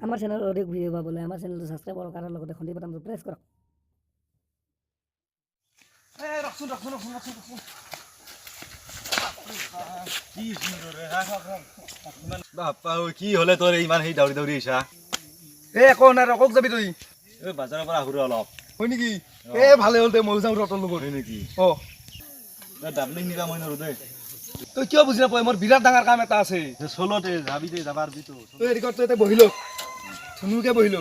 আমাৰ চেনেল অধিক ভিডিঅ' পাবলৈ আমাৰ চেনেলটো ছাবস্ক্ৰাইব কৰক আৰু লগতে ঘণ্টি বাটনটো প্ৰেছ কৰক। কি হলে তোৰ ইমান সেই দৌৰি দৌৰি আহিছা? একো নাই ৰকক যাবি তই বাজাৰৰ পৰা আহোঁ অলপ। হয় নেকি? ভালে হ'ল দে ময়ো যাওঁ ৰতৰ লগত। হয় নেকি? ডাবলিং নিবা মই নৰো দেই। তই কিয় বুজি নাপায় মোৰ বিৰাট ডাঙৰ কাম এটা আছে। চলতে যাবি দে যাবাৰ বিতো। তই হেৰি কৰ তই এতিয়া বহিলো ধুনুকে বহিলো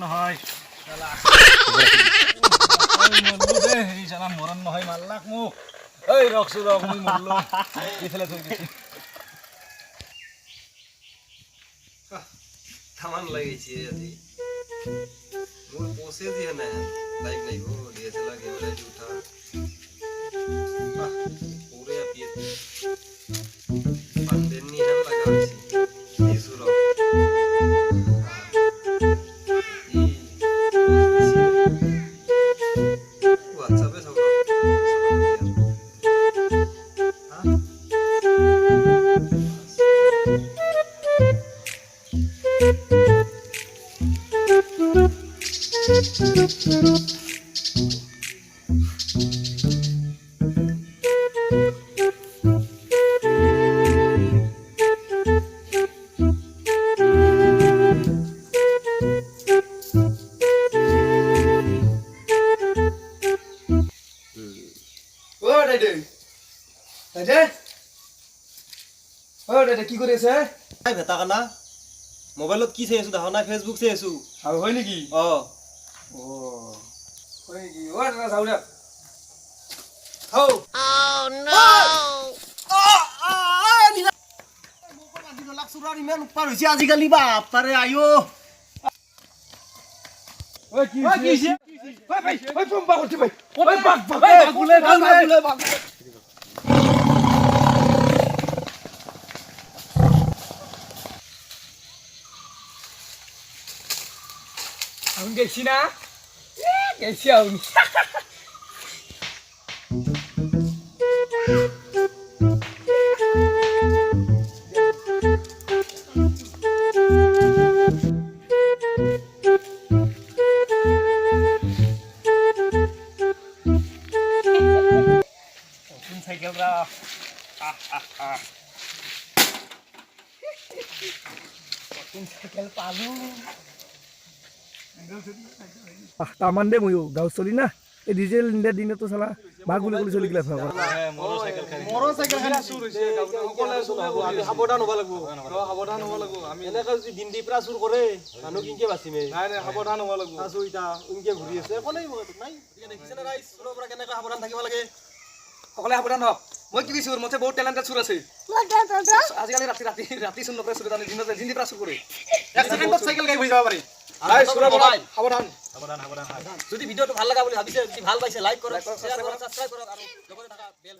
নহয় মৰণ নহয় মাল্লাক মোক। এই ৰখছো ৰখ মই মৰলো ইফালে থৈ দিছি। থামান লাগিছে আজি মোৰ পচে দিয়ে না লাইক নাই ও ডিএসএলআর ক্যামেরা দিয়ে উঠা पूरे अपिए पंडेन नी हम लगा ये सुरो WhatsApp पे सब কি কৰি আছে? ভেটা কানা মোবাইলত কি চাই আছো দেখা নাই ফেসবুক চাই আছো। আৰু হয় নেকি? হয় নেকি? দাদা চাও দে আজিকালি বাপাৰে আয়ো আমি গেছি না গেছি আমি সাইকেল রা সাইকেল পালু তামান দে ময়ো গাঁও চলি না এই ডিজেল ইন্ডিয়াৰ দিনতো চালা ভাগ গুলি গুলি চলি গিলা মটৰচাইকেল খালি চুৰ হৈছে আমি সাৱধান হ'ব লাগিব আমি এনেকৈ যদি দিন দি পৰা চুৰ কৰে মানুহ কিনকে বাচিমে নাই সাৱধান হ'ব লাগিব আছো ইটা উনকে ঘূৰি আছে একো নাই নাই দেখিছে না ৰাইজ চুৰৰ পৰা কেনেকৈ সাৱধান থাকিব লাগে সকলে সাৱধান হওক মই কি কৈছো মতে বহুত টেলেণ্টেড চুৰ আছে আজিকালি ৰাতি ৰাতি ৰাতি চুৰ নকৰে চুৰ দিনত দিন দি পৰা চুৰ কৰে এক ছেকেণ্ডত চাইকেল গাই হৈ যাব পাৰি সাৱধান যদি ভিডিঅ'টো ভাল লগা বুলি ভাবিছে যদি ভাল পাইছে লাইক কৰক শ্বেয়াৰ কৰক সাবস্ক্ৰাইব কৰক আৰু লগতে থকা বেল